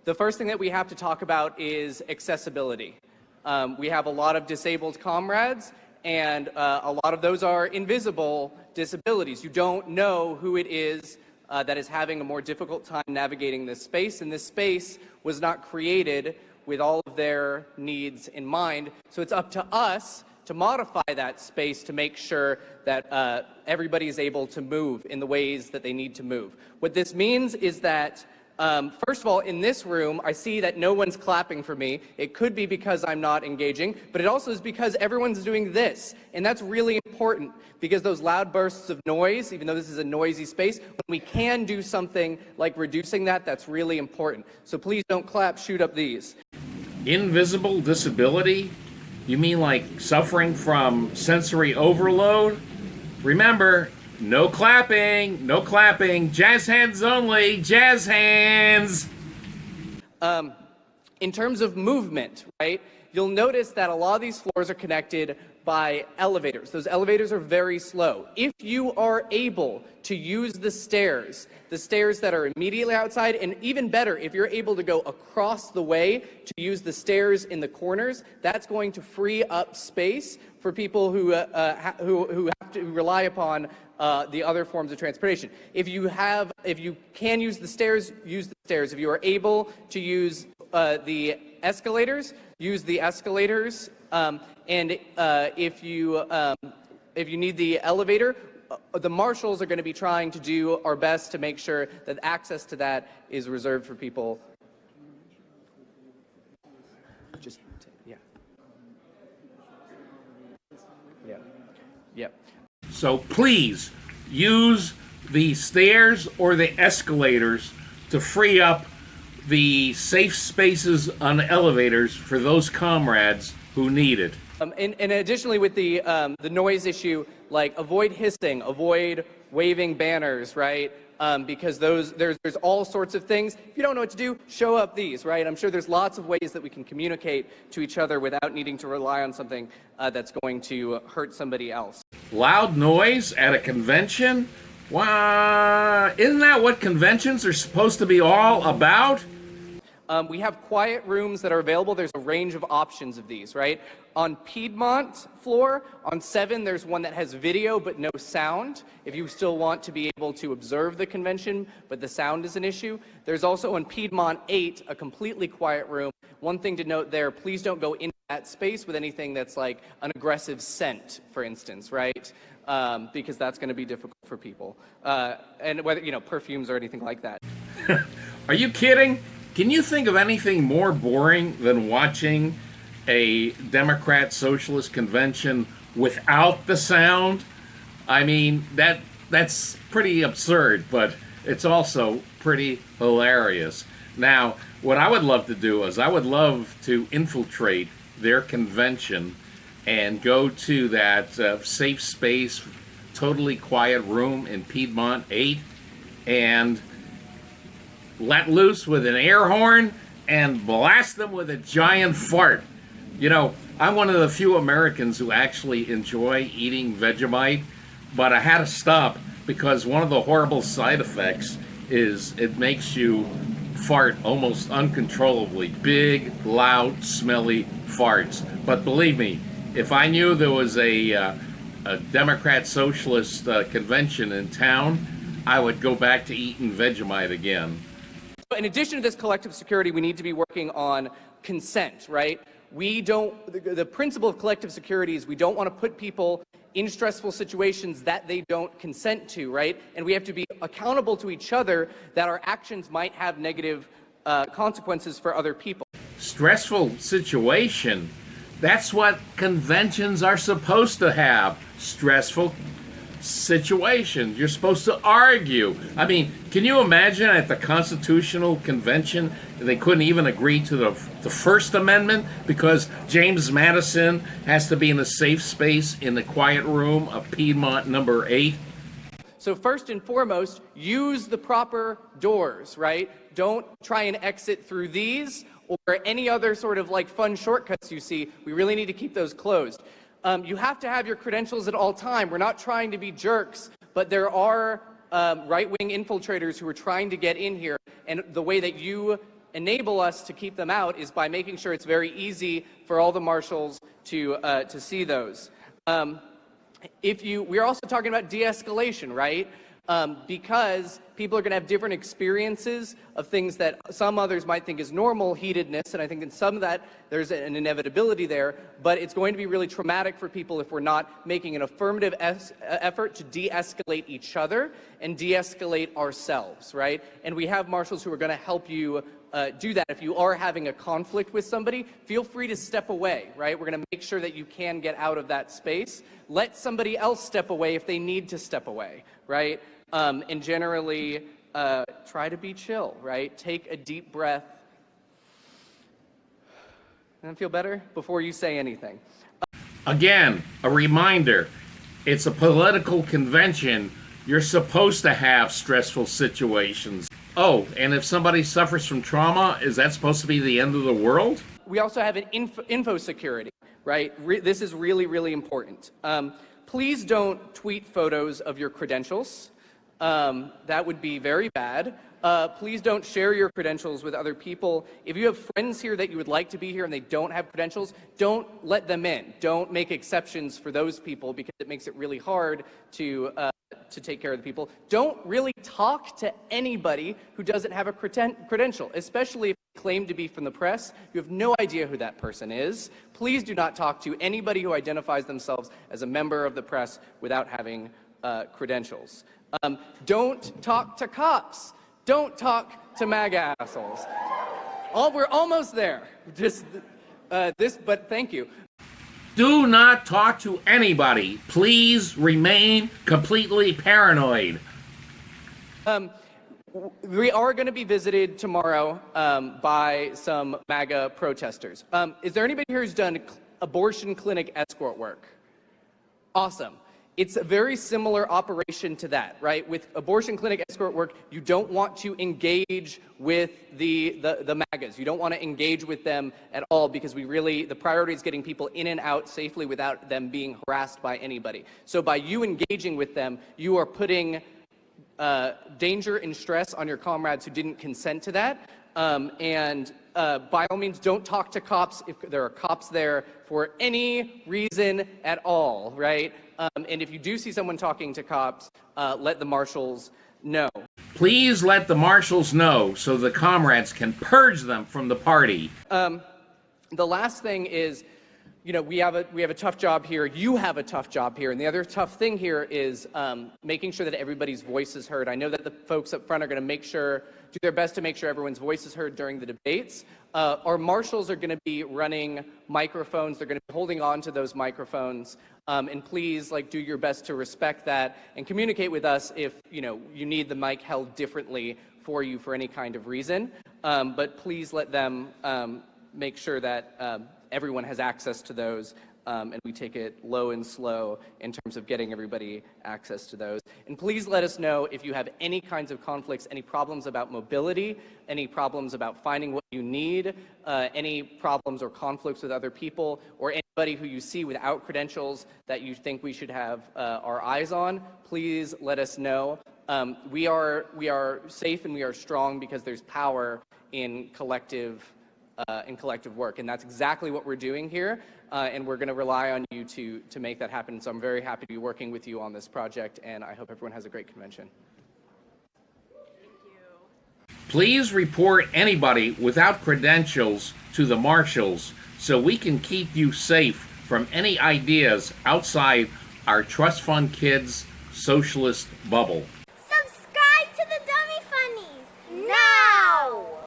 The first thing that we have to talk about is accessibility. We have a lot of disabled comrades, and a lot of those are invisible disabilities. You don't know who it is that is having a more difficult time navigating this space, and this space was not created with all of their needs in mind. So it's up to us to modify that space to make sure that everybody is able to move in the ways that they need to move. What this means is that, first of all, in this room, I see that no one's clapping for me. It could be because I'm not engaging, but it also is because everyone's doing this. And that's really important, because those loud bursts of noise, even though this is a noisy space, when we can do something like reducing that, that's really important. So please don't clap, shoot up these. Invisible disability? You mean like suffering from sensory overload? Remember, no clapping, no clapping, jazz hands only, jazz hands! In terms of movement, right, you'll notice that a lot of these floors are connected by elevators. Those elevators are very slow. If you are able to use the stairs that are immediately outside, and even better, if you're able to go across the way to use the stairs in the corners, that's going to free up space for people who have to rely upon the other forms of transportation. If you can use the stairs, use the stairs. If you are able to use the escalators, use the escalators. And if you need the elevator, the marshals are going to be trying to do our best to make sure that access to that is reserved for people. Just, yeah. Yeah. Yeah. So please use the stairs or the escalators to free up the safe spaces on elevators for ththose comrades who need it. And additionally, with the noise issue, like avoid hissing, avoid waving banners, right? Because there's all sorts of things. If you don't know what to do, show up these, right? I'm sure there's lots of ways that we can communicate to each other without needing to rely on something that's going to hurt somebody else. Loud noise at a convention? Wow, isn't that what conventions are supposed to be all about? We have quiet rooms that are available. There's a range of options of these, right? On Piedmont floor, on 7, there's one that has video but no sound, if you still want to be able to observe the convention, but the sound is an issue. There's also on Piedmont 8, a completely quiet room. One thing to note there, please don't go into that space with anything that's like an aggressive scent, for instance, right? Because that's going to be difficult for people. And whether, perfumes or anything like that. Are you kidding? Can you think of anything more boring than watching a Democrat Socialist Convention without the sound? I mean, that's pretty absurd, but it's also pretty hilarious. Now, what I would love to do is I would love to infiltrate their convention and go to that safe space, totally quiet room in Piedmont 8 and let loose with an air horn and blast them with a giant fart. I'm one of the few Americans who actually enjoy eating Vegemite, but I had to stop because one of the horrible side effects is it makes you fart almost uncontrollably. Big, loud, smelly farts. But believe me, if I knew there was a Democrat Socialist convention in town, I would go back to eating Vegemite again. In addition to this collective security, we need to be working on consent, right? The principle of collective security is we don't want to put people in stressful situations that they don't consent to, right? And we have to be accountable to each other that our actions might have negative consequences for other people. Stressful situation? That's what conventions are supposed to have. Stressful situation. You're supposed to argue. I mean, can you imagine at the Constitutional Convention they couldn't even agree to the First Amendment because James Madison has to be in a safe space in the quiet room of Piedmont number 8? So first and foremost, use the proper doors, right? Don't try and exit through these or any other sort of like fun shortcuts you see. We really need to keep those closed. You have to have your credentials at all time. We're not trying to be jerks, but there are right-wing infiltrators who are trying to get in here, and the way that you enable us to keep them out is by making sure it's very easy for all the marshals to see those. We're also talking about de-escalation, right? Because people are going to have different experiences of things that some others might think is normal heatedness, and I think in some of that there's an inevitability there, but it's going to be really traumatic for people if we're not making an affirmative effort to de-escalate each other and de-escalate ourselves, right? And we have marshals who are going to help you do that. If you are having a conflict with somebody, feel free to step away, right? We're going to make sure that you can get out of that space. Let somebody else step away if they need to step away, right? And generally, try to be chill, right? Take a deep breath. And feel better before you say anything. Again, a reminder, it's a political convention. You're supposed to have stressful situations. Oh, and if somebody suffers from trauma, is that supposed to be the end of the world? We also have an info security, right? This is really, really important. Please don't tweet photos of your credentials. That would be very bad. Please don't share your credentials with other people. If you have friends here that you would like to be here and they don't have credentials, don't let them in. Don't make exceptions for those people because it makes it really hard to take care of the people. Don't really talk to anybody who doesn't have a credential, especially if they claim to be from the press. You have no idea who that person is. Please do not talk to anybody who identifies themselves as a member of the press without having credentials. Don't talk to cops. Don't talk to MAGA assholes. We're almost there. But thank you. Do not talk to anybody. Please remain completely paranoid. We are going to be visited tomorrow by some MAGA protesters. Is there anybody here who's done abortion clinic escort work? Awesome. It's a very similar operation to that, right? With abortion clinic escort work, you don't want to engage with the MAGAs. You don't want to engage with them at all because the priority is getting people in and out safely without them being harassed by anybody. So by you engaging with them, you are putting danger and stress on your comrades who didn't consent to that. By all means, don't talk to cops if there are cops there for any reason at all, right? And if you do see someone talking to cops, let the marshals know. Please let the marshals know so the comrades can purge them from the party. The last thing is, we have a tough job here. You have a tough job here. And the other tough thing here is making sure that everybody's voice is heard. I know that the folks up front are going to do their best to make sure everyone's voice is heard during the debates. Our marshals are going to be running microphones. They're going to be holding on to those microphones. And please, do your best to respect that and communicate with us if, you need the mic held differently for you for any kind of reason. But please let them make sure that everyone has access to those, and we take it low and slow in terms of getting everybody access to those. And please let us know if you have any kinds of conflicts, any problems about mobility, any problems about finding what you need, any problems or conflicts with other people, or anybody who you see without credentials that you think we should have our eyes on. Please let us know. We are safe and we are strong because there's power in collective work, and that's exactly what we're doing here, and we're going to rely on you to make that happen. So I'm very happy to be working with you on this project, and I hope everyone has a great convention. Thank you. Please report anybody without credentials to the marshals so we can keep you safe from any ideas outside our trust fund kids socialist bubble.